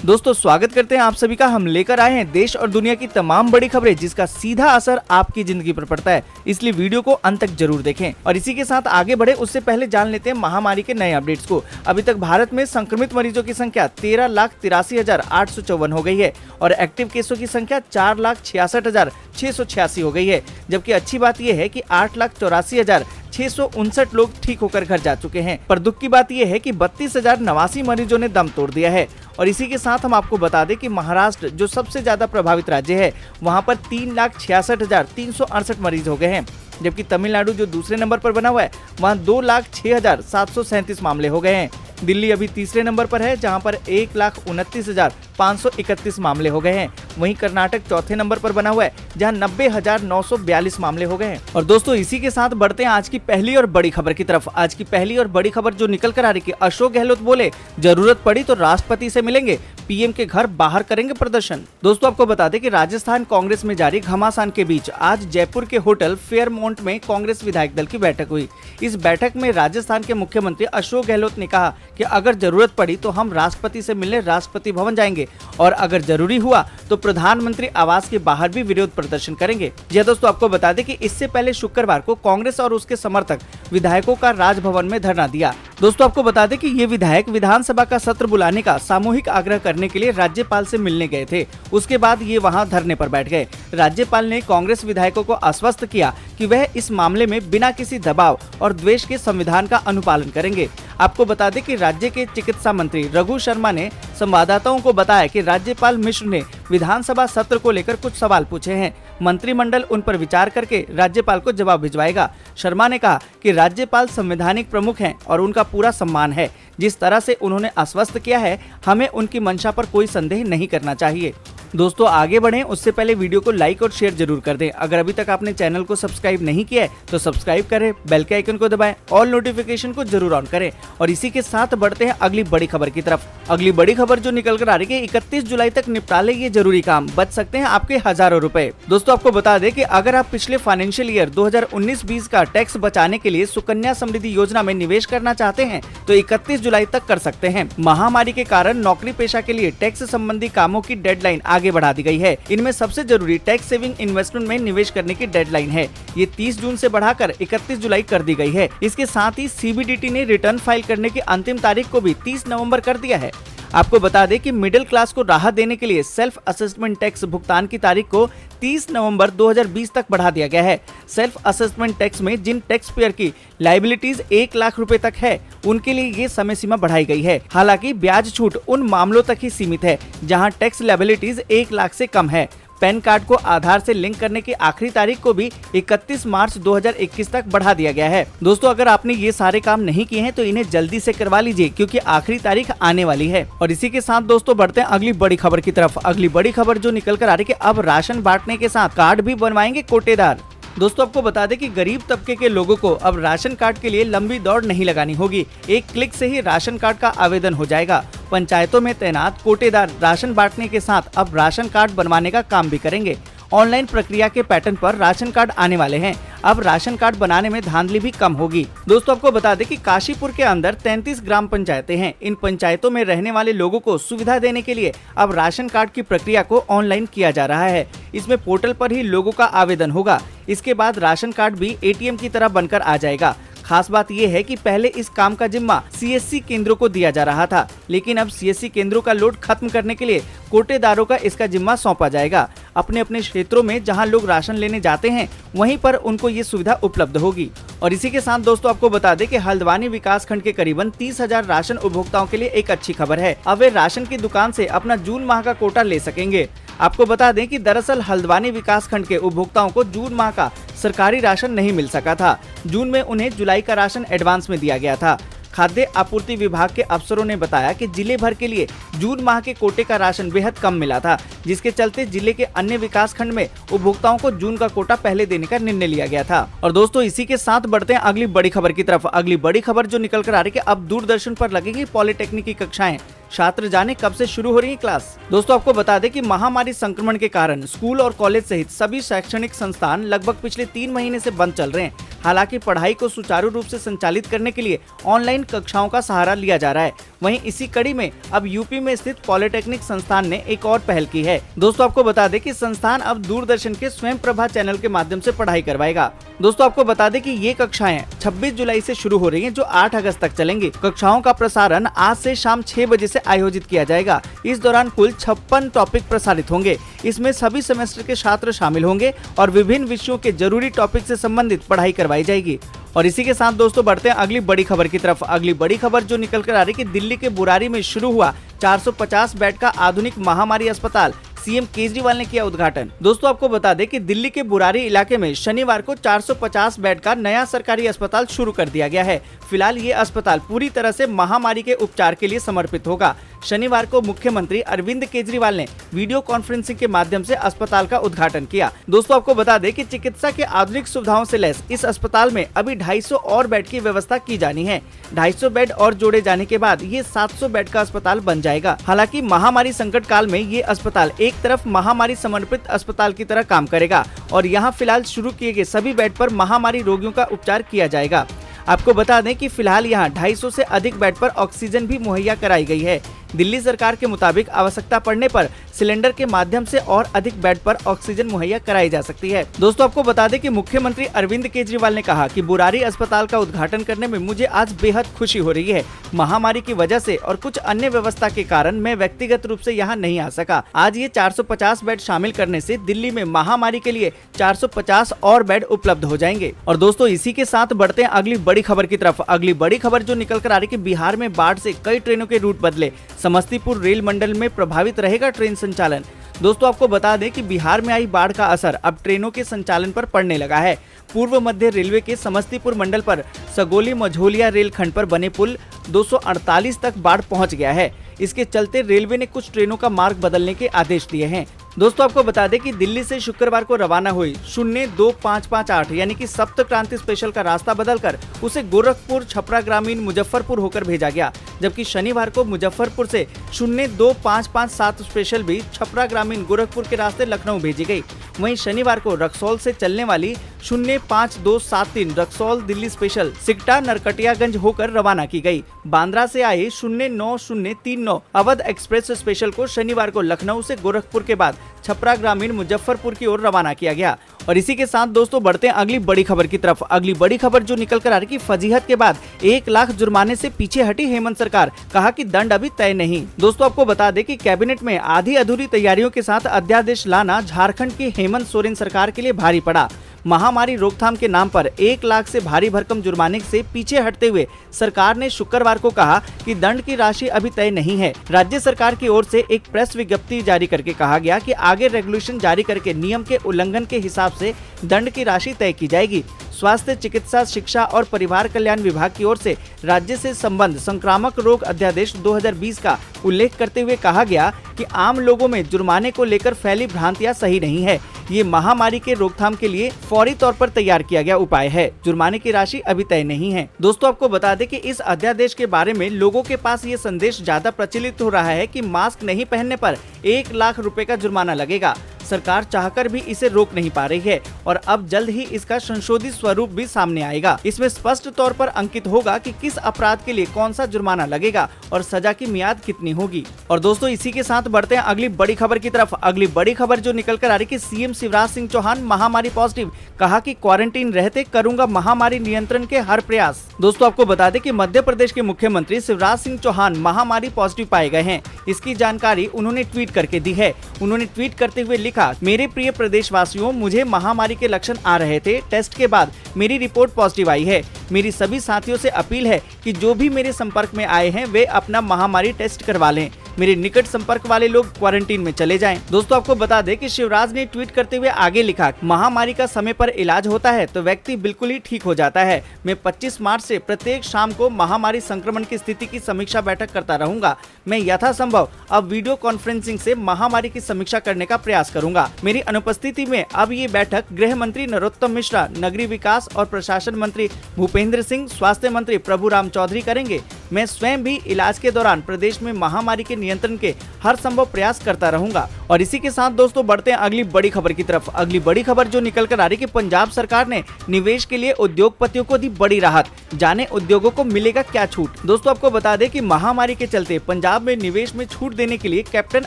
दोस्तों स्वागत करते हैं आप सभी का। हम लेकर आए हैं देश और दुनिया की तमाम बड़ी खबरें जिसका सीधा असर आपकी जिंदगी पर पड़ता है, इसलिए वीडियो को अंत तक जरूर देखें। और इसी के साथ आगे बढ़े उससे पहले जान लेते हैं महामारी के नए अपडेट्स को। अभी तक भारत में संक्रमित मरीजों की संख्या 13,83,854 हो गई है और एक्टिव केसों की संख्या 4,66,686 हो गई है। जबकि अच्छी बात यह है कि 8,84,659 लोग ठीक होकर घर जा चुके हैं। पर दुख की बात यह है कि 32,089 मरीजों ने दम तोड़ दिया है। और इसी के साथ हम आपको बता दें कि महाराष्ट्र जो सबसे ज्यादा प्रभावित राज्य है, वहां पर 3,66,368 मरीज हो गए हैं। जबकि तमिलनाडु जो दूसरे नंबर पर बना हुआ है, वहां 2,06,737 मामले हो गए हैं। दिल्ली अभी तीसरे नंबर पर है जहां पर 1,29,531 मामले हो गए हैं। वहीं कर्नाटक चौथे नंबर पर बना हुआ है जहां 90,942 मामले हो गए हैं। और दोस्तों इसी के साथ बढ़ते हैं आज की पहली और बड़ी खबर की तरफ। आज की पहली और बड़ी खबर जो निकल कर आ रही है, अशोक गहलोत बोले जरूरत पड़ी तो राष्ट्रपति से मिलेंगे, पीएम के घर बाहर करेंगे प्रदर्शन। दोस्तों आपको बता दें कि राजस्थान कांग्रेस में जारी घमासान के बीच आज जयपुर के होटल फेयरमाउंट में कांग्रेस विधायक दल की बैठक हुई। इस बैठक में राजस्थान के मुख्यमंत्री अशोक गहलोत ने कहा कि अगर जरूरत पड़ी तो हम राष्ट्रपति से मिलने राष्ट्रपति भवन जाएंगे और अगर जरूरी हुआ तो प्रधानमंत्री आवास के बाहर भी विरोध प्रदर्शन करेंगे। जी दोस्तों आपको बता दें कि इससे पहले शुक्रवार को कांग्रेस और उसके समर्थक विधायकों का राजभवन में धरना दिया। दोस्तों आपको बता दें कि ये विधायक विधानसभा का सत्र बुलाने का सामूहिक आग्रह करने के लिए राज्यपाल से मिलने गए थे। उसके बाद ये वहां धरने पर बैठ गए। राज्यपाल ने कांग्रेस विधायकों को आश्वस्त किया कि वह इस मामले में बिना किसी दबाव और द्वेष के संविधान का अनुपालन करेंगे। आपको बता दें कि राज्य के चिकित्सा मंत्री रघु शर्मा ने संवाददाताओं को बताया कि राज्यपाल मिश्र ने विधानसभा सत्र को लेकर कुछ सवाल पूछे हैं। मंत्रिमंडल उन पर विचार करके राज्यपाल को जवाब भिजवाएगा। शर्मा ने कहा कि राज्यपाल संवैधानिक प्रमुख हैं और उनका पूरा सम्मान है। जिस तरह से उन्होंने आश्वस्त किया है, हमें उनकी मंशा पर कोई संदेह नहीं करना चाहिए। दोस्तों आगे बढ़ें उससे पहले वीडियो को लाइक और शेयर जरूर कर दें। अगर अभी तक आपने चैनल को सब्सक्राइब नहीं किया है तो सब्सक्राइब करें, बेल के आइकन को दबाएं, ऑल नोटिफिकेशन को जरूर ऑन करें। और इसी के साथ बढ़ते हैं अगली बड़ी खबर की तरफ। अगली बड़ी खबर जो निकल कर आ रही है, 31 जुलाई तक निपटा ले ये जरूरी काम, बच सकते हैं आपके हजारों रुपए। दोस्तों आपको बता दें कि अगर आप पिछले फाइनेंशियल ईयर 2019-20 का टैक्स बचाने के लिए सुकन्या समृद्धि योजना में निवेश करना चाहते हैं तो 31 जुलाई तक कर सकते हैं। महामारी के कारण नौकरी पेशा के लिए टैक्स संबंधी कामों की डेडलाइन आगे बढ़ा दी गई है। इनमें सबसे जरूरी टैक्स सेविंग इन्वेस्टमेंट में निवेश करने की डेडलाइन है। ये 30 जून से बढ़ाकर 31 जुलाई कर दी गई है। इसके साथ ही सीबीडीटी ने रिटर्न फाइल करने की अंतिम तारीख को भी 30 नवंबर कर दिया है। आपको बता दें कि मिडिल क्लास को राहत देने के लिए सेल्फ असेसमेंट टैक्स भुगतान की तारीख को 30 नवंबर 2020 तक बढ़ा दिया गया है। सेल्फ असेसमेंट टैक्स में जिन टैक्स पेयर की लायबिलिटीज 1 लाख रुपए तक है, उनके लिए ये समय सीमा बढ़ाई गई है। हालांकि ब्याज छूट उन मामलों तक ही सीमित है जहां टैक्स लायबिलिटीज 1 लाख से कम है। पैन कार्ड को आधार से लिंक करने की आखिरी तारीख को भी 31 मार्च 2021 तक बढ़ा दिया गया है। दोस्तों अगर आपने ये सारे काम नहीं किए हैं तो इन्हें जल्दी से करवा लीजिए क्योंकि आखिरी तारीख आने वाली है। और इसी के साथ दोस्तों बढ़ते हैं अगली बड़ी खबर की तरफ। अगली बड़ी खबर जो निकल कर आ रही है कि अब राशन बांटने के साथ कार्ड भी बनवाएंगे कोटेदार। दोस्तों आपको बता दें कि गरीब तबके के लोगों को अब राशन कार्ड के लिए लंबी दौड़ नहीं लगानी होगी। एक क्लिक से ही राशन कार्ड का आवेदन हो जाएगा। पंचायतों में तैनात कोटेदार राशन बांटने के साथ अब राशन कार्ड बनवाने का काम भी करेंगे। ऑनलाइन प्रक्रिया के पैटर्न पर राशन कार्ड आने वाले हैं। अब राशन कार्ड बनाने में धांधली भी कम होगी। दोस्तों आपको बता दें कि काशीपुर के अंदर 33 ग्राम पंचायतें हैं। इन पंचायतों में रहने वाले लोगों को सुविधा देने के लिए अब राशन कार्ड की प्रक्रिया को ऑनलाइन किया जा रहा है। इसमें पोर्टल पर ही लोगों का आवेदन होगा। इसके बाद राशन कार्ड भी एटीएम की तरह बनकर आ जाएगा। खास बात यह है कि पहले इस काम का जिम्मा सीएससी केंद्रों को दिया जा रहा था, लेकिन अब सीएससी केंद्रों का लोड खत्म करने के लिए कोटेदारों का इसका जिम्मा सौंपा जाएगा। अपने अपने क्षेत्रों में जहां लोग राशन लेने जाते हैं वहीं पर उनको ये सुविधा उपलब्ध होगी। और इसी के साथ दोस्तों आपको बता दें कि हल्द्वानी विकास खंड के करीबन 30,000 राशन उपभोक्ताओं के लिए एक अच्छी खबर है। अब वे राशन की दुकान से अपना जून माह का कोटा ले सकेंगे। आपको बता दें कि दरअसल हल्द्वानी विकास खंड के उपभोक्ताओं को जून माह का सरकारी राशन नहीं मिल सका था। जून में उन्हें जुलाई का राशन एडवांस में दिया गया था। खाद्य आपूर्ति विभाग के अफसरों ने बताया कि जिले भर के लिए जून माह के कोटे का राशन बेहद कम मिला था, जिसके चलते जिले के अन्य विकास खंड में उपभोक्ताओं को जून का कोटा पहले देने का निर्णय लिया गया था। और दोस्तों इसी के साथ बढ़ते हैं अगली बड़ी खबर की तरफ। अगली बड़ी खबर जो निकल कर आ रही है कि अब दूरदर्शन पर लगेंगी पॉलिटेक्निक की कक्षाएं। छात्र जाने कब से शुरू हो रही है क्लास। दोस्तों आपको बता दें कि महामारी संक्रमण के कारण स्कूल और कॉलेज सहित सभी शैक्षणिक संस्थान लगभग पिछले 3 महीने से बंद चल रहे हैं। हालांकि पढ़ाई को सुचारू रूप से संचालित करने के लिए ऑनलाइन कक्षाओं का सहारा लिया जा रहा है। वहीं इसी कड़ी में अब यूपी में स्थित पॉलिटेक्निक संस्थान ने एक और पहल की है। दोस्तों आपको बता दें कि संस्थान अब दूरदर्शन के स्वयं प्रभा चैनल के माध्यम से पढ़ाई करवाएगा। दोस्तों आपको बता दें कि ये कक्षाएं 26 जुलाई से शुरू हो रही हैं, जो 8 अगस्त तक चलेंगी। कक्षाओं का प्रसारण आज से शाम 6 बजे से आयोजित किया जाएगा। इस दौरान कुल 56 टॉपिक प्रसारित होंगे। इसमें सभी सेमेस्टर के छात्र शामिल होंगे और विभिन्न विषयों के जरूरी टॉपिक से संबंधित पढ़ाई करवाई जाएगी। और इसी के साथ दोस्तों बढ़ते हैं अगली बड़ी खबर की तरफ। अगली बड़ी खबर जो निकल कर आ रही है कि दिल्ली के बुरारी में शुरू हुआ 450 बेड का आधुनिक महामारी अस्पताल, सीएम केजरीवाल ने किया उद्घाटन। दोस्तों आपको बता दें कि दिल्ली के बुरारी इलाके में शनिवार को 450 बेड का नया सरकारी अस्पताल शुरू कर दिया गया है। फिलहाल ये अस्पताल पूरी तरह से महामारी के उपचार के लिए समर्पित होगा। शनिवार को मुख्यमंत्री अरविंद केजरीवाल ने वीडियो कॉन्फ्रेंसिंग के माध्यम से अस्पताल का उद्घाटन किया। दोस्तों आपको बता दें कि चिकित्सा के आधुनिक सुविधाओं से लैस इस अस्पताल में अभी 250 और बेड की व्यवस्था की जानी है। 250 बेड और जोड़े जाने के बाद ये 700 बेड का अस्पताल बन जाएगा। हालांकि महामारी संकट काल में ये अस्पताल एक तरफ महामारी समर्पित अस्पताल की तरह काम करेगा और यहाँ फिलहाल शुरू किए गए सभी बेड पर महामारी रोगियों का उपचार किया जाएगा। आपको बता दें कि फिलहाल यहाँ 250 से अधिक बेड पर ऑक्सीजन भी मुहैया कराई गई है। दिल्ली सरकार के मुताबिक आवश्यकता पड़ने पर सिलेंडर के माध्यम से और अधिक बेड पर ऑक्सीजन मुहैया कराई जा सकती है। दोस्तों आपको बता दें कि मुख्यमंत्री अरविंद केजरीवाल ने कहा कि बुरारी अस्पताल का उद्घाटन करने में मुझे आज बेहद खुशी हो रही है। महामारी की वजह से और कुछ अन्य व्यवस्था के कारण मैं व्यक्तिगत रूप से यहाँ नहीं आ सका। आज ये 450 बेड शामिल करने से दिल्ली में महामारी के लिए 450 और बेड उपलब्ध हो जाएंगे। और दोस्तों इसी के साथ बढ़ते हैं अगली बड़ी खबर की तरफ। अगली बड़ी खबर जो निकल कर आ रही है कि बिहार में बाढ़ से कई ट्रेनों के रूट बदले, समस्तीपुर रेल मंडल में प्रभावित रहेगा ट्रेन संचालन। दोस्तों आपको बता दें कि बिहार में आई बाढ़ का असर अब ट्रेनों के संचालन पर पड़ने लगा है। पूर्व मध्य रेलवे के समस्तीपुर मंडल पर सगोली मझोलिया रेल खंड पर बने पुल 248 तक बाढ़ पहुंच गया है। इसके चलते रेलवे ने कुछ ट्रेनों का मार्ग बदलने के आदेश दिए हैं। दोस्तों आपको बता दें कि दिल्ली से शुक्रवार को रवाना हुई 02558 यानी कि सप्त क्रांति स्पेशल का रास्ता बदलकर उसे गोरखपुर, छपरा ग्रामीण, मुजफ्फरपुर होकर भेजा गया, जबकि शनिवार को मुजफ्फरपुर से 02557 स्पेशल भी छपरा ग्रामीण, गोरखपुर के रास्ते लखनऊ भेजी गई। वहीं शनिवार को रक्सौल से चलने वाली 05273 रक्सौल दिल्ली स्पेशल सिकटा नरकटियागंज होकर रवाना की गई। बांद्रा से आए 09039 अवध एक्सप्रेस स्पेशल को शनिवार को लखनऊ से गोरखपुर के बाद छपरा ग्रामीण, मुजफ्फरपुर की ओर रवाना किया गया। और इसी के साथ दोस्तों बढ़ते हैं अगली बड़ी खबर की तरफ। अगली बड़ी खबर जो निकल कर आ रही कि फजीहत के बाद 1 लाख जुर्माने से पीछे हटी हेमंत सरकार, कहा कि दंड अभी तय नहीं। दोस्तों आपको बता दें कि कैबिनेट में आधी अधूरी तैयारियों के साथ अध्यादेश लाना झारखंड की हेमंत सोरेन सरकार के लिए भारी पड़ा। महामारी रोकथाम के नाम पर 1 लाख से भारी भरकम जुर्माने से पीछे हटते हुए सरकार ने शुक्रवार को कहा कि दंड की राशि अभी तय नहीं है। राज्य सरकार की ओर से एक प्रेस विज्ञप्ति जारी करके कहा गया कि आगे रेगुलेशन जारी करके नियम के उल्लंघन के हिसाब से दंड की राशि तय की जाएगी। स्वास्थ्य, चिकित्सा, शिक्षा और परिवार कल्याण विभाग की ओर से राज्य से संबंध संक्रामक रोग अध्यादेश 2020 का उल्लेख करते हुए कहा गया कि आम लोगों में जुर्माने को लेकर फैली भ्रांतियां सही नहीं है। ये महामारी के रोकथाम के लिए फौरी तौर पर तैयार किया गया उपाय है। जुर्माने की राशि अभी तय नहीं है। दोस्तों आपको बता दें कि इस अध्यादेश के बारे में लोगों के पास ये संदेश ज्यादा प्रचलित हो रहा है कि मास्क नहीं पहनने पर 1 लाख रुपए का जुर्माना लगेगा। सरकार चाहकर भी इसे रोक नहीं पा रही है और अब जल्द ही इसका संशोधित स्वरूप भी सामने आएगा। इसमें स्पष्ट तौर पर अंकित होगा कि किस अपराध के लिए कौन सा जुर्माना लगेगा और सजा की मियाद कितनी होगी। और दोस्तों इसी के साथ बढ़ते हैं अगली बड़ी खबर की तरफ। अगली बड़ी खबर जो निकल कर आ रही कि सीएम शिवराज सिंह चौहान महामारी पॉजिटिव, कहा कि क्वारंटीन रहते करूंगा महामारी नियंत्रण के हर प्रयास। दोस्तों आपको बता दें कि मध्य प्रदेश के मुख्यमंत्री शिवराज सिंह चौहान महामारी पॉजिटिव पाए गए हैं। इसकी जानकारी उन्होंने ट्वीट करके दी है। उन्होंने ट्वीट करते हुए लिखा, मेरे प्रिय प्रदेशवासियों, मुझे महामारी के लक्षण आ रहे थे। टेस्ट के बाद मेरी रिपोर्ट पॉजिटिव आई है। मेरी सभी साथियों से अपील है कि जो भी मेरे संपर्क में आए हैं वे अपना महामारी टेस्ट करवा लें। मेरे निकट संपर्क वाले लोग क्वारंटीन में चले जाएं। दोस्तों आपको बता दें कि शिवराज ने ट्वीट करते हुए आगे लिखा, महामारी का समय पर इलाज होता है तो व्यक्ति बिल्कुल ही ठीक हो जाता है। मैं 25 मार्च से प्रत्येक शाम को महामारी संक्रमण की स्थिति की समीक्षा बैठक करता रहूंगा। मैं यथासंभव अब वीडियो कॉन्फ्रेंसिंग से महामारी की समीक्षा करने का प्रयास करूंगा। मेरी अनुपस्थिति में अब ये बैठक गृह मंत्री नरोत्तम मिश्रा, नगरीय विकास और प्रशासन मंत्री भूपेंद्र सिंह, स्वास्थ्य मंत्री प्रभुराम चौधरी करेंगे। मैं स्वयं भी इलाज के दौरान प्रदेश में महामारी के नियंत्रण के हर संभव प्रयास करता रहूंगा। और इसी के साथ दोस्तों बढ़ते हैं अगली बड़ी खबर की तरफ। अगली बड़ी खबर जो निकल कर आ रही कि पंजाब सरकार ने निवेश के लिए उद्योगपतियों को दी बड़ी राहत। जाने उद्योगों को मिलेगा क्या छूट। दोस्तों आपको बता दें कि महामारी के चलते पंजाब में निवेश में छूट देने के लिए कैप्टन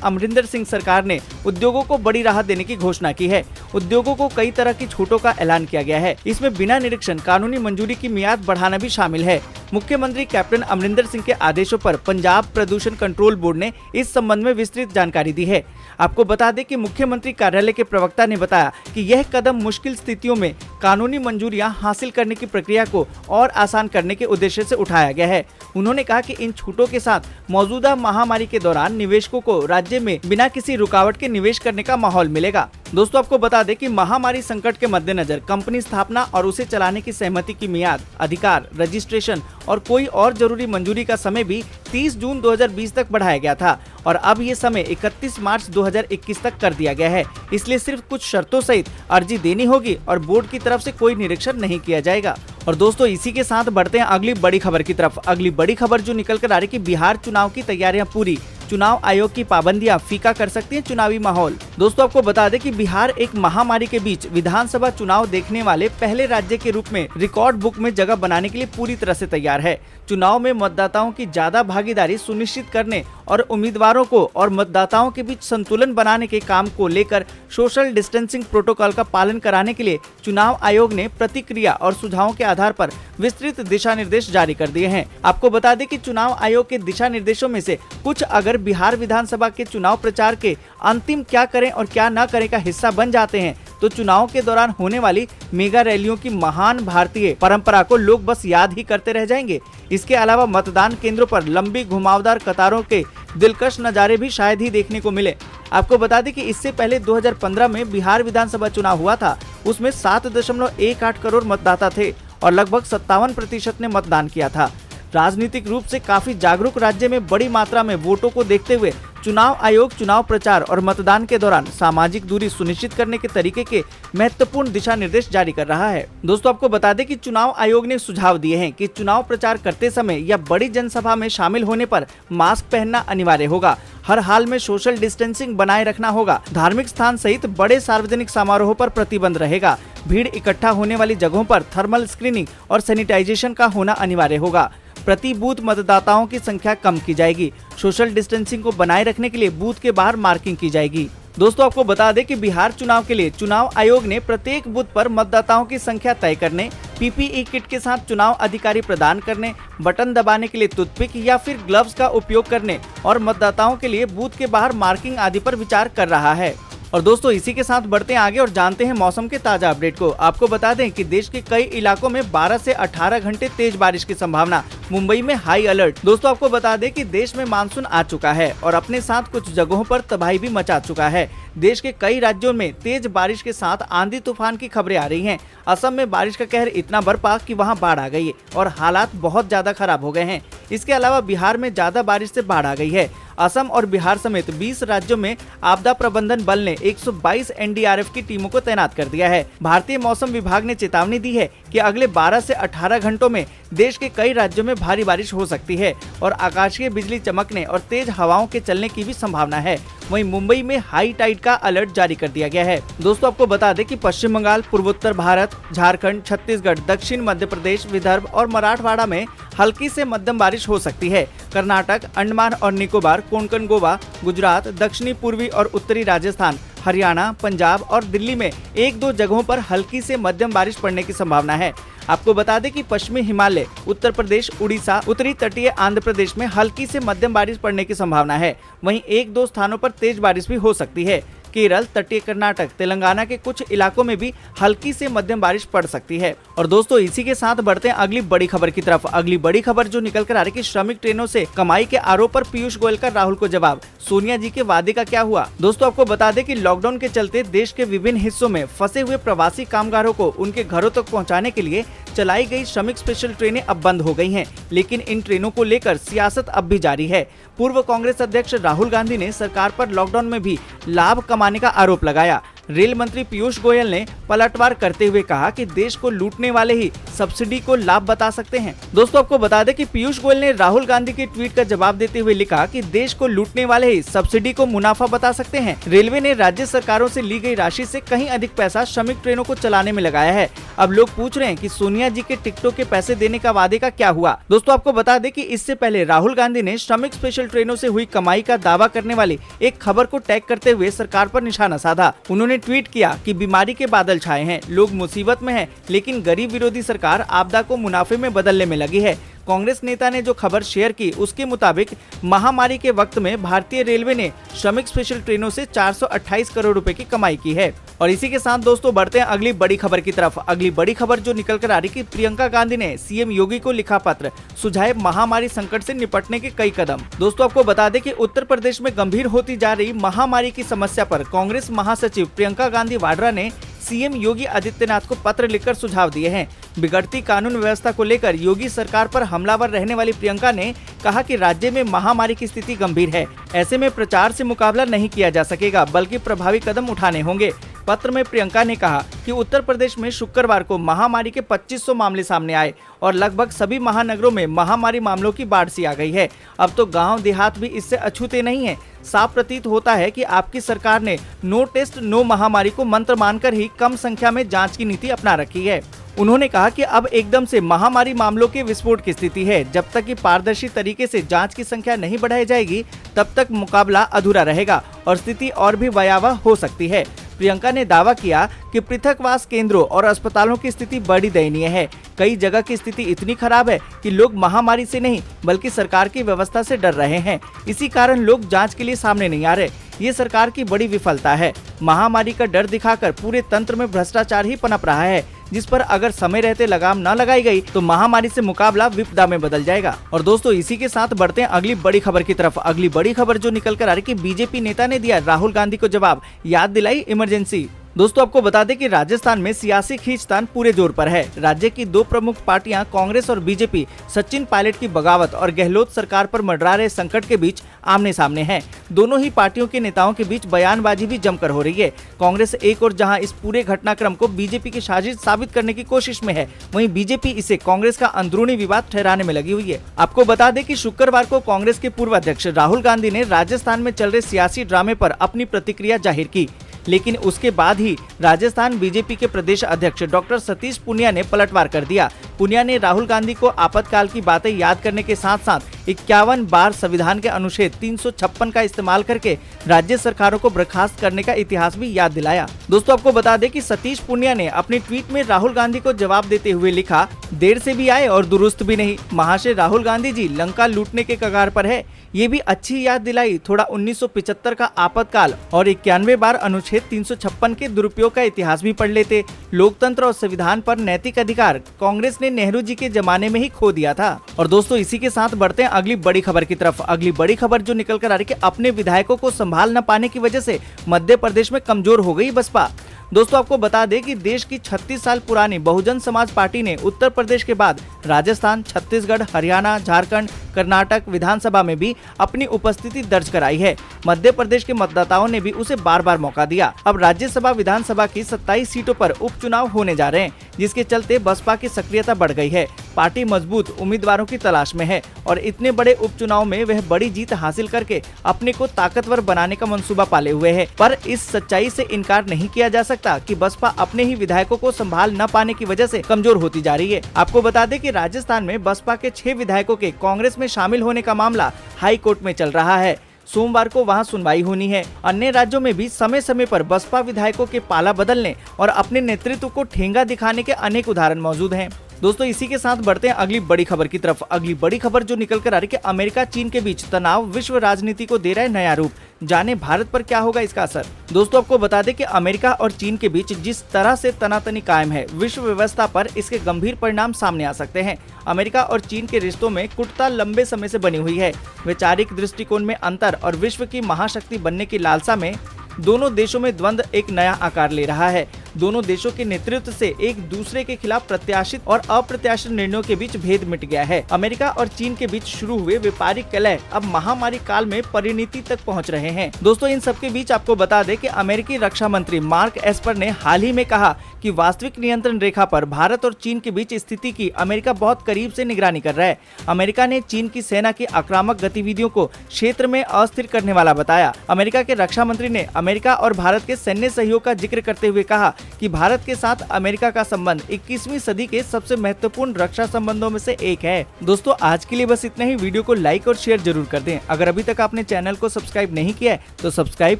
अमरिंदर सिंह सरकार ने उद्योगों को बड़ी राहत देने की घोषणा की है। उद्योगों को कई तरह की छूटों का ऐलान किया गया है। इसमें बिना निरीक्षण कानूनी मंजूरी की मियाद बढ़ाना भी शामिल है। मुख्यमंत्री कैप्टन अमरिंदर सिंह के आदेशों पर पंजाब प्रदूषण कंट्रोल बोर्ड ने इस संबंध में विस्तृत जानकारी दी है। आपको बता दें कि मुख्यमंत्री कार्यालय के प्रवक्ता ने बताया कि यह कदम मुश्किल स्थितियों में कानूनी मंजूरियां हासिल करने की प्रक्रिया को और आसान करने के उद्देश्य से उठाया गया है। उन्होंने कहा कि इन छूटों के साथ मौजूदा महामारी के दौरान निवेशकों को राज्य में बिना किसी रुकावट के निवेश करने का माहौल मिलेगा। दोस्तों आपको बता दें कि महामारी संकट के मद्देनजर कंपनी स्थापना और उसे चलाने की सहमति की मियाद, अधिकार, रजिस्ट्रेशन और कोई और जरूरी मंजूरी का समय भी 30 जून 2020 तक बढ़ाया गया था और अब ये समय 31 मार्च 2021 तक कर दिया गया है। इसलिए सिर्फ कुछ शर्तों सहित अर्जी देनी होगी और बोर्ड की तरफ से कोई निरीक्षण नहीं किया जाएगा। और दोस्तों इसी के साथ बढ़ते हैं अगली बड़ी खबर की तरफ। अगली बड़ी खबर जो निकल कर आ रही कि बिहार चुनाव की तैयारियां पूरी, चुनाव आयोग की पाबंदियां फीका कर सकती हैं चुनावी माहौल। दोस्तों आपको बता दें कि बिहार एक महामारी के बीच विधानसभा चुनाव देखने वाले पहले राज्य के रूप में रिकॉर्ड बुक में जगह बनाने के लिए पूरी तरह से तैयार है। चुनाव में मतदाताओं की ज्यादा भागीदारी सुनिश्चित करने और उम्मीदवारों को और मतदाताओं के बीच संतुलन बनाने के काम को लेकर सोशल डिस्टेंसिंग प्रोटोकॉल का पालन कराने के लिए चुनाव आयोग ने प्रतिक्रिया और सुझावों के आधार पर विस्तृत दिशा निर्देश जारी कर दिए हैं। आपको बता दें कि चुनाव आयोग के दिशा निर्देशों में से कुछ अगर बिहार विधानसभा के चुनाव प्रचार के अंतिम क्या करें और क्या न करें का हिस्सा बन जाते हैं तो चुनाव के दौरान होने वाली मेगा रैलियों की महान भारतीय परंपरा को लोग बस याद ही करते रह जाएंगे। इसके अलावा मतदान केंद्रों पर लंबी घुमावदार कतारों के दिलकश नज़ारे भी शायद ही देखने को मिले। आपको बता दें कि इससे पहले 2015 में बिहार विधानसभा चुनाव हुआ था। उसमें 7.18 करोड़ मतदाता थे और लगभग 57% ने मतदान किया था। राजनीतिक रूप से काफी जागरूक राज्य में बड़ी मात्रा में वोटों को देखते हुए चुनाव आयोग चुनाव प्रचार और मतदान के दौरान सामाजिक दूरी सुनिश्चित करने के तरीके के महत्वपूर्ण दिशा निर्देश जारी कर रहा है। दोस्तों आपको बता दें कि चुनाव आयोग ने सुझाव दिए हैं कि चुनाव प्रचार करते समय या बड़ी जनसभा में शामिल होने पर मास्क पहनना अनिवार्य होगा। हर हाल में सोशल डिस्टेंसिंग बनाए रखना होगा। धार्मिक स्थान सहित बड़े सार्वजनिक समारोहों पर प्रतिबंध रहेगा। भीड़ इकट्ठा होने वाली जगहों पर थर्मल स्क्रीनिंग और सैनिटाइजेशन का होना अनिवार्य होगा। प्रति बूथ मतदाताओं की संख्या कम की जाएगी। सोशल डिस्टेंसिंग को बनाए रखने के लिए बूथ के बाहर मार्किंग की जाएगी। दोस्तों आपको बता दें कि बिहार चुनाव के लिए चुनाव आयोग ने प्रत्येक बूथ पर मतदाताओं की संख्या तय करने, पीपीई किट के साथ चुनाव अधिकारी प्रदान करने, बटन दबाने के लिए टूथपिक या फिर ग्लव्स का उपयोग करने और मतदाताओं के लिए बूथ के बाहर मार्किंग आदि पर विचार कर रहा है। और दोस्तों इसी के साथ बढ़ते हैं आगे और जानते हैं मौसम के ताजा अपडेट को। आपको बता दें कि देश के कई इलाकों में 12 से 18 घंटे तेज बारिश की संभावना। मुंबई में हाई अलर्ट। दोस्तों आपको बता दें कि देश में मानसून आ चुका है और अपने साथ कुछ जगहों पर तबाही भी मचा चुका है। देश के कई राज्यों में तेज बारिश के साथ आंधी तूफान की खबरें आ रही हैं। असम में बारिश का कहर इतना बरपा कि वहां बाढ़ आ गई है और हालात बहुत ज्यादा खराब हो गए हैं। इसके अलावा बिहार में ज्यादा बारिश से बाढ़ आ गई है। असम और बिहार समेत 20 राज्यों में आपदा प्रबंधन बल ने 122 एनडीआरएफ की टीमों को तैनात कर दिया है। भारतीय मौसम विभाग ने चेतावनी दी है कि अगले 12 से 18 घंटों में देश के कई राज्यों में भारी बारिश हो सकती है और आकाशीय बिजली चमकने और तेज हवाओं के चलने की भी संभावना है। वहीं मुंबई में हाई टाइड का अलर्ट जारी कर दिया गया है। दोस्तों आपको बता दें कि पश्चिम बंगाल, पूर्वोत्तर भारत, झारखंड, छत्तीसगढ़, दक्षिण मध्य प्रदेश, विदर्भ और मराठवाड़ा में हल्की से मध्यम बारिश हो सकती है। कर्नाटक, अंडमान और निकोबार, कोंकण, गोवा, गुजरात, दक्षिणी पूर्वी और उत्तरी राजस्थान, हरियाणा, पंजाब और दिल्ली में 1-2 जगहों पर हल्की से मध्यम बारिश पड़ने की संभावना है। आपको बता दें कि पश्चिमी हिमालय, उत्तर प्रदेश, उड़ीसा, उत्तरी तटीय आंध्र प्रदेश में हल्की से मध्यम बारिश पड़ने की संभावना है। वहीं 1-2 स्थानों पर तेज बारिश भी हो सकती है। केरल, तटीय कर्नाटक, तेलंगाना के कुछ इलाकों में भी हल्की से मध्यम बारिश पड़ सकती है। और दोस्तों इसी के साथ बढ़ते हैं अगली बड़ी खबर की तरफ। अगली बड़ी खबर जो निकल कर आ रही है कि श्रमिक ट्रेनों से कमाई के आरोप पर पीयूष गोयल का राहुल को जवाब, सोनिया जी के वादे का क्या हुआ। दोस्तों आपको बता दें कि लॉकडाउन के चलते देश के विभिन्न हिस्सों में फंसे हुए प्रवासी कामगारों को उनके घरों तक पहुंचाने के लिए चलाई गई श्रमिक स्पेशल ट्रेनें अब बंद हो गई हैं, लेकिन इन ट्रेनों को लेकर सियासत अब भी जारी है। पूर्व कांग्रेस अध्यक्ष राहुल गांधी ने सरकार पर लॉकडाउन में भी लाभ कमाने का आरोप लगाया। रेल मंत्री पीयूष गोयल ने पलटवार करते हुए कहा कि देश को लूटने वाले ही सब्सिडी को लाभ बता सकते हैं। दोस्तों आपको बता दें कि पीयूष गोयल ने राहुल गांधी के ट्वीट का जवाब देते हुए लिखा कि देश को लूटने वाले ही सब्सिडी को मुनाफा बता सकते हैं। रेलवे ने राज्य सरकारों से ली गई राशि से कहीं अधिक पैसा श्रमिक ट्रेनों को चलाने में लगाया है। अब लोग पूछ रहे हैं कि सोनिया जी के टिकटों के पैसे देने का वादे का क्या हुआ। दोस्तों आपको बता दें कि इससे पहले राहुल गांधी ने श्रमिक स्पेशल ट्रेनों से हुई कमाई का दावा करने वाली एक खबर को टैग करते हुए सरकार पर निशाना साधा। उन्होंने ट्वीट किया कि बीमारी के बादल छाए हैं, लोग मुसीबत में हैं, लेकिन गरीब विरोधी सरकार आपदा को मुनाफे में बदलने में लगी है। कांग्रेस नेता ने जो खबर शेयर की उसके मुताबिक महामारी के वक्त में भारतीय रेलवे ने श्रमिक स्पेशल ट्रेनों से 428 करोड़ रुपए की कमाई की है। और इसी के साथ दोस्तों बढ़ते हैं अगली बड़ी खबर की तरफ। अगली बड़ी खबर जो निकल कर आ रही कि प्रियंका गांधी ने सीएम योगी को लिखा पत्र, सुझाए महामारी संकट से निपटने के कई कदम। दोस्तों आपको बता दें कि उत्तर प्रदेश में गंभीर होती जा रही महामारी की समस्या पर कांग्रेस महासचिव प्रियंका गांधी वाड्रा ने सीएम योगी आदित्यनाथ को पत्र लिखकर सुझाव दिए हैं। बिगड़ती कानून व्यवस्था को लेकर योगी सरकार पर हमलावर रहने वाली प्रियंका ने कहा कि राज्य में महामारी की स्थिति गंभीर है, ऐसे में प्रचार से मुकाबला नहीं किया जा सकेगा बल्कि प्रभावी कदम उठाने होंगे। पत्र में प्रियंका ने कहा कि उत्तर प्रदेश में शुक्रवार को महामारी के 2500 मामले सामने आए और लगभग सभी महानगरों में महामारी मामलों की बाढ़ सी आ गई है। अब तो गांव देहात भी इससे अछूते नहीं हैं। साफ प्रतीत होता है कि आपकी सरकार ने नो टेस्ट नो महामारी को मंत्र मानकर ही कम संख्या में जांच की नीति अपना रखी है। उन्होंने कहा कि अब एकदम से महामारी मामलों के विस्फोट की स्थिति है। जब तक कि पारदर्शी तरीके से जांच की संख्या नहीं बढ़ाई जाएगी तब तक मुकाबला अधूरा रहेगा और स्थिति और भी भयावह हो सकती है। प्रियंका ने दावा किया कि पृथकवास केंद्रों और अस्पतालों की स्थिति बड़ी दयनीय है। कई जगह की स्थिति इतनी खराब है कि लोग महामारी से नहीं बल्कि सरकार की व्यवस्था से डर रहे हैं। इसी कारण लोग जांच के लिए सामने नहीं आ रहे। ये सरकार की बड़ी विफलता है। महामारी का डर दिखाकर पूरे तंत्र में भ्रष्टाचार ही पनप रहा है, जिस पर अगर समय रहते लगाम न लगाई गई तो महामारी से मुकाबला विपदा में बदल जाएगा। और दोस्तों इसी के साथ बढ़ते हैं अगली बड़ी खबर की तरफ। अगली बड़ी खबर जो निकल कर आ रही कि बीजेपी नेता ने दिया राहुल गांधी को जवाब, याद दिलाई इमरजेंसी। दोस्तों आपको बता दें कि राजस्थान में सियासी खींचतान पूरे जोर पर है। राज्य की दो प्रमुख पार्टियां कांग्रेस और बीजेपी सचिन पायलट की बगावत और गहलोत सरकार पर मंडरा रहे संकट के बीच आमने सामने हैं। दोनों ही पार्टियों के नेताओं के बीच बयानबाजी भी जमकर हो रही है। कांग्रेस एक और जहां इस पूरे घटनाक्रम को बीजेपी की साजिश साबित करने की कोशिश में है, वहीं बीजेपी इसे कांग्रेस का अंदरूनी विवाद ठहराने में लगी हुई है। आपको बता दें कि शुक्रवार को कांग्रेस के पूर्व अध्यक्ष राहुल गांधी ने राजस्थान में चल रहे सियासी ड्रामे पर अपनी प्रतिक्रिया जाहिर की, लेकिन उसके बाद ही राजस्थान बीजेपी के प्रदेश अध्यक्ष डॉक्टर सतीश पूनिया ने पलटवार कर दिया। पूनिया ने राहुल गांधी को आपातकाल की बातें याद करने के साथ साथ 51 बार संविधान के अनुच्छेद 356 का इस्तेमाल करके राज्य सरकारों को बर्खास्त करने का इतिहास भी याद दिलाया। दोस्तों आपको बता दें कि सतीश पूनिया ने अपने ट्वीट में राहुल गांधी को जवाब देते हुए लिखा, देर से भी आए और दुरुस्त भी नहीं। महाशय राहुल गांधी जी लंका लूटने के कगार पर है। ये भी अच्छी याद दिलाई, थोड़ा 1975 का आपातकाल और 91 बार अनुच्छेद 356 के दुरुपयोग का इतिहास भी पढ़ लेते। लोकतंत्र और संविधान पर नैतिक अधिकार कांग्रेस ने नेहरू जी के जमाने में ही खो दिया था। और दोस्तों इसी के साथ बढ़ते हैं अगली बड़ी खबर की तरफ। अगली बड़ी खबर जो निकल कर आ रही है कि अपने विधायकों को संभाल न पाने की वजह से मध्य प्रदेश में कमजोर हो गई बसपा। दोस्तों आपको बता दें कि देश की 36 साल पुरानी बहुजन समाज पार्टी ने उत्तर प्रदेश के बाद राजस्थान, छत्तीसगढ़, हरियाणा, झारखंड, कर्नाटक विधानसभा में भी अपनी उपस्थिति दर्ज कराई है। मध्य प्रदेश के मतदाताओं ने भी उसे बार बार मौका दिया। अब राज्यसभा विधानसभा की 27 सीटों पर उपचुनाव होने जा रहे हैं, जिसके चलते बसपा की सक्रियता बढ़ गई है। पार्टी मजबूत उम्मीदवारों की तलाश में है और इतने बड़े उपचुनाव में वह बड़ी जीत हासिल करके अपने को ताकतवर बनाने का मंसूबा पाले हुए है। पर इस सच्चाई से इनकार नहीं किया जा सकता कि बसपा अपने ही विधायकों को संभाल न पाने की वजह से कमजोर होती जा रही है। आपको बता दें कि राजस्थान में बसपा के 6 विधायकों के कांग्रेस में शामिल होने का मामला हाई कोर्ट में चल रहा है। सोमवार को वहां सुनवाई होनी है। अन्य राज्यों में भी समय समय पर बसपा विधायकों के पाला बदलने और अपने नेतृत्व को ठेंगा दिखाने के अनेक उदाहरण मौजूद हैं। दोस्तों इसी के साथ बढ़ते हैं अगली बड़ी खबर की तरफ। अगली बड़ी खबर जो निकल कर आ रही है कि अमेरिका चीन के बीच तनाव विश्व राजनीति को दे रहा है नया रूप। जाने भारत पर क्या होगा इसका असर। दोस्तों आपको बता दें कि अमेरिका और चीन के बीच जिस तरह से तनातनी कायम है, विश्व व्यवस्था पर इसके गंभीर परिणाम सामने आ सकते हैं। अमेरिका और चीन के रिश्तों में कुटता लंबे समय से बनी हुई है। वैचारिक दृष्टिकोण में अंतर और विश्व की महाशक्ति बनने की लालसा में दोनों देशों में द्वंद्व एक नया आकार ले रहा है। दोनों देशों के नेतृत्व से एक दूसरे के खिलाफ प्रत्याशित और अप्रत्याशित निर्णयों के बीच भेद मिट गया है। अमेरिका और चीन के बीच शुरू हुए व्यापारिक कलह अब महामारी काल में परिणति तक पहुंच रहे हैं। दोस्तों इन सबके बीच आपको बता दें कि अमेरिकी रक्षा मंत्री मार्क एस्पर ने हाल ही में कहा कि वास्तविक नियंत्रण रेखा पर भारत और चीन के बीच स्थिति की अमेरिका बहुत करीब से निगरानी कर रहा है। अमेरिका ने चीन की सेना की आक्रामक गतिविधियों को क्षेत्र में अस्थिर करने वाला बताया। अमेरिका के रक्षा मंत्री ने अमेरिका और भारत के सैन्य सहयोग का जिक्र करते हुए कहा कि भारत के साथ अमेरिका का संबंध 21वीं सदी के सबसे महत्वपूर्ण रक्षा संबंधों में से एक है। दोस्तों आज के लिए बस इतना ही। वीडियो को लाइक और शेयर जरूर कर दें। अगर अभी तक आपने चैनल को सब्सक्राइब नहीं किया है तो सब्सक्राइब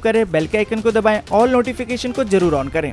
करें, बेल के आइकन को दबाएं और नोटिफिकेशन को जरूर ऑन करें।